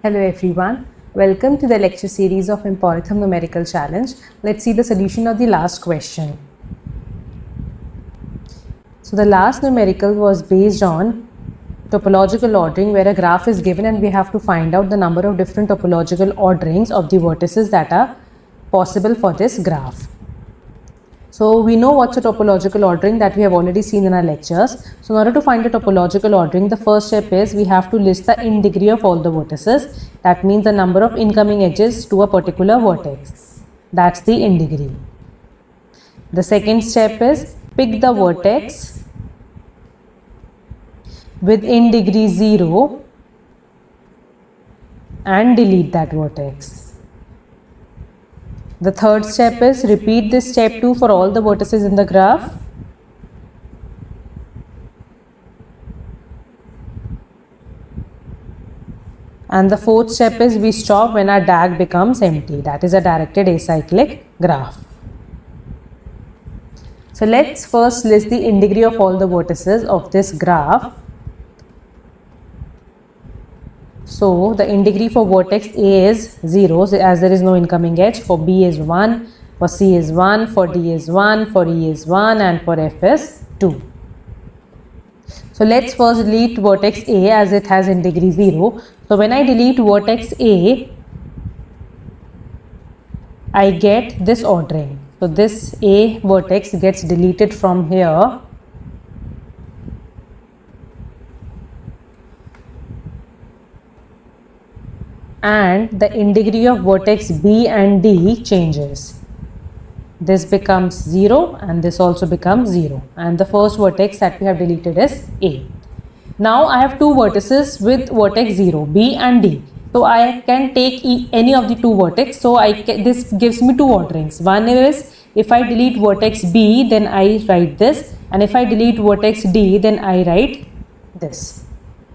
Hello everyone, welcome to the lecture series of Emporium Numerical Challenge. Let's see the solution of the last question. So the last numerical was based on topological ordering, where a graph is given and we have to find out the number of different topological orderings of the vertices that are possible for this graph. So we know what's a topological ordering, that we have already seen in our lectures. So in order to find the topological ordering, the first step is we have to list the in degree of all the vertices. That means the number of incoming edges to a particular vertex. That's the in degree. The second step is pick the vertex with in degree 0 and delete that vertex. The third step is repeat this step 2 for all the vertices in the graph. And the fourth step is we stop when our DAG becomes empty. That is a directed acyclic graph. So let's first list the in degree of all the vertices of this graph. So the in degree for vertex A is 0, as there is no incoming edge. For B is 1, for C is 1, for D is 1, for E is 1, and for F is 2. So let's first delete vertex A as it has in degree 0. So when I delete vertex A, I get this ordering. So this A vertex gets deleted from here. And the in degree of vertex B and D changes. This becomes 0 and this also becomes 0. And the first vertex that we have deleted is A. Now I have two vertices with vertex 0, B and D. So I can take any of the two vertex. So this gives me two orderings. One is if I delete vertex B, then I write this. And if I delete vertex D, then I write this.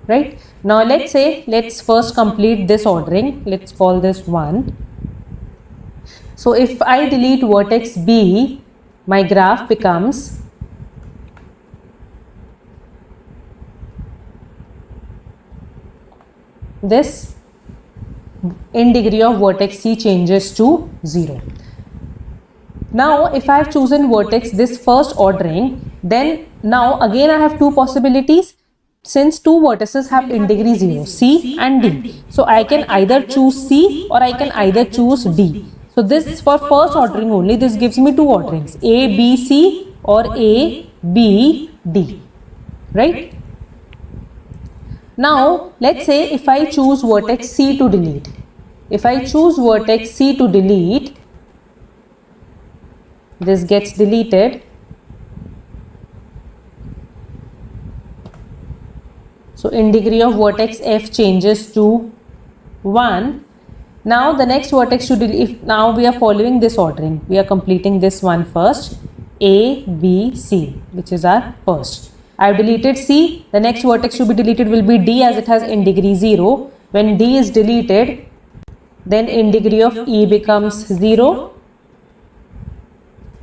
Right? Now let's first complete this ordering. Let's call this 1. So if I delete vertex B, my graph becomes this. In degree of vertex C changes to 0. Now if I have chosen vertex this first ordering, then now again I have two possibilities. Since two vertices have in degree 0, C and D. So I can either choose C or I can either choose D. So this is for first ordering only. This gives me two orderings, A, B, C or A, B, D. Right? Now let's say if I choose vertex C to delete. If I choose vertex C to delete, this gets deleted. So in degree of vertex F changes to 1. Now the next vertex should delete. Now we are following this ordering. We are completing this one first. A, B, C, which is our first. I have deleted C. The next vertex to be deleted will be D, as it has in degree 0. When D is deleted, then in degree of E becomes 0.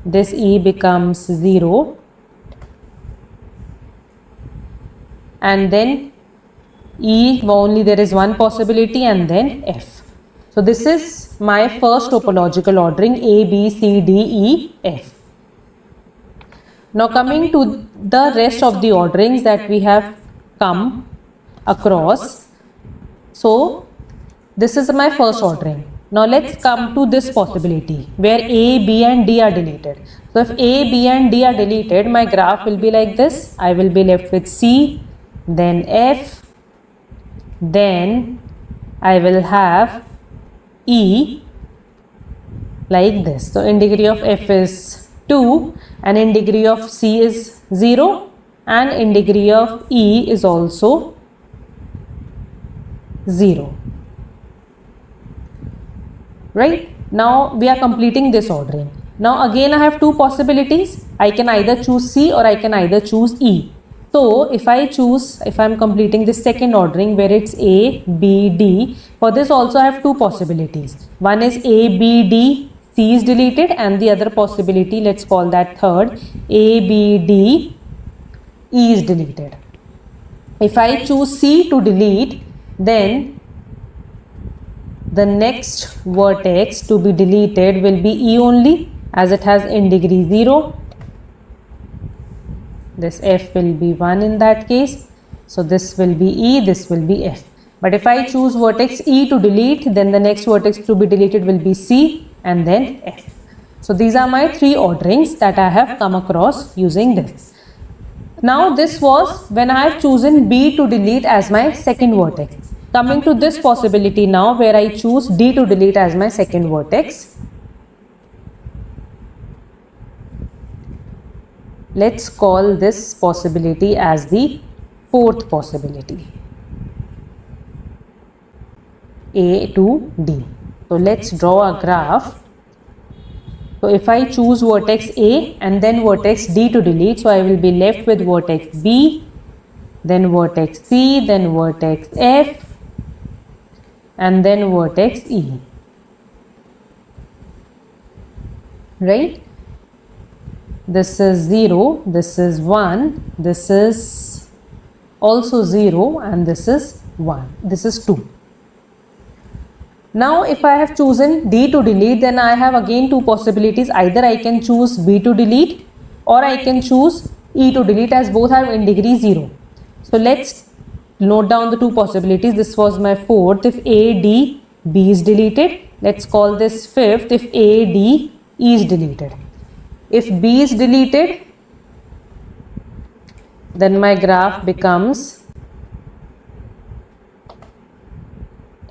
This E becomes 0. And then E, only there is one possibility, and then F. So this is my first topological ordering, A, B, C, D, E, F. Now coming to the rest of the orderings that we have come across. So this is my first ordering. Now let's come to this possibility where A, B and D are deleted. So if A, B and D are deleted, my graph will be like this. I will be left with C, then F, then I will have E like this. So in degree of F is 2 and in degree of C is 0 and in degree of E is also 0. Right? Now we are completing this ordering. Now again I have two possibilities. I can either choose C or I can either choose E. So if I am completing this second ordering where it's A, B, D, for this also I have two possibilities. One is A, B, D, C is deleted, and the other possibility, let's call that third, A, B, D, E is deleted. If I choose C to delete, then the next vertex to be deleted will be E only, as it has in degree 0. This F will be 1 in that case. So this will be E, this will be F. But if I choose vertex E to delete, then the next vertex to be deleted will be C and then F. So these are my 3 orderings that I have come across using this. Now this was when I have chosen B to delete as my second vertex. Coming to this possibility now, where I choose D to delete as my second vertex. Let's call this possibility as the fourth possibility, A to D. So let's draw a graph. So if I choose vertex A and then vertex D to delete, so I will be left with vertex B, then vertex C, then vertex F, and then vertex E. Right? This is 0, this is 1, this is also 0, and this is 1, this is 2. Now if I have chosen D to delete, then I have again 2 possibilities. Either I can choose B to delete or I can choose E to delete, as both are in degree 0. So let's note down the 2 possibilities. This was my fourth, if A, D, B is deleted. Let's call this fifth, if A, D, E is deleted. If B is deleted, then my graph becomes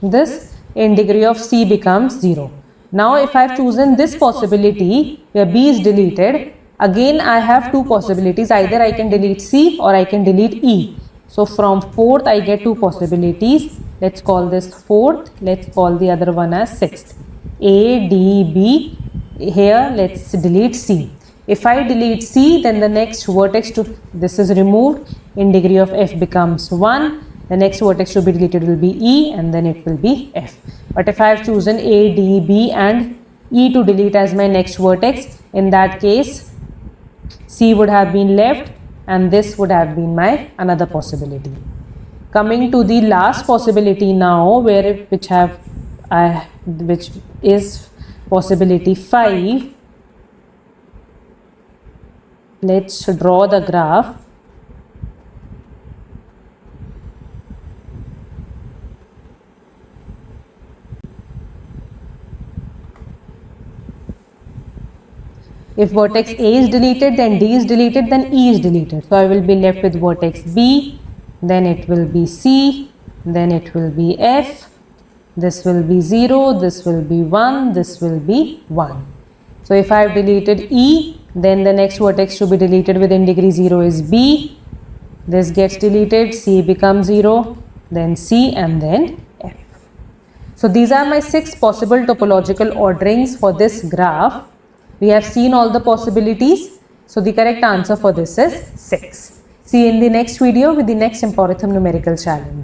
this. In degree of C becomes 0. Now if I have chosen this possibility where B is deleted, again I have 2 possibilities. Either I can delete C or I can delete E. So from fourth I get 2 possibilities. Let's call this fourth, let's call the other one as sixth. A, D, B. Here let's delete C. If I delete C, then the next vertex to this is removed. In degree of F becomes 1. The next vertex to be deleted will be E, and then it will be F. But if I have chosen A, D, B and E to delete as my next vertex, in that case C would have been left and this would have been my another possibility. Coming to the last possibility now, which is possibility 5. Let's draw the graph. If vertex A is deleted, then D is deleted, then E is deleted. So I will be left with vertex B, then it will be C, then it will be F, this will be 0, this will be 1, this will be 1. So if I have deleted E, then the next vertex to be deleted within degree 0 is B. This gets deleted, C becomes 0, then C and then F. So these are my 6 possible topological orderings for this graph. We have seen all the possibilities. So the correct answer for this is 6. See you in the next video with the next Emporithum numerical challenge.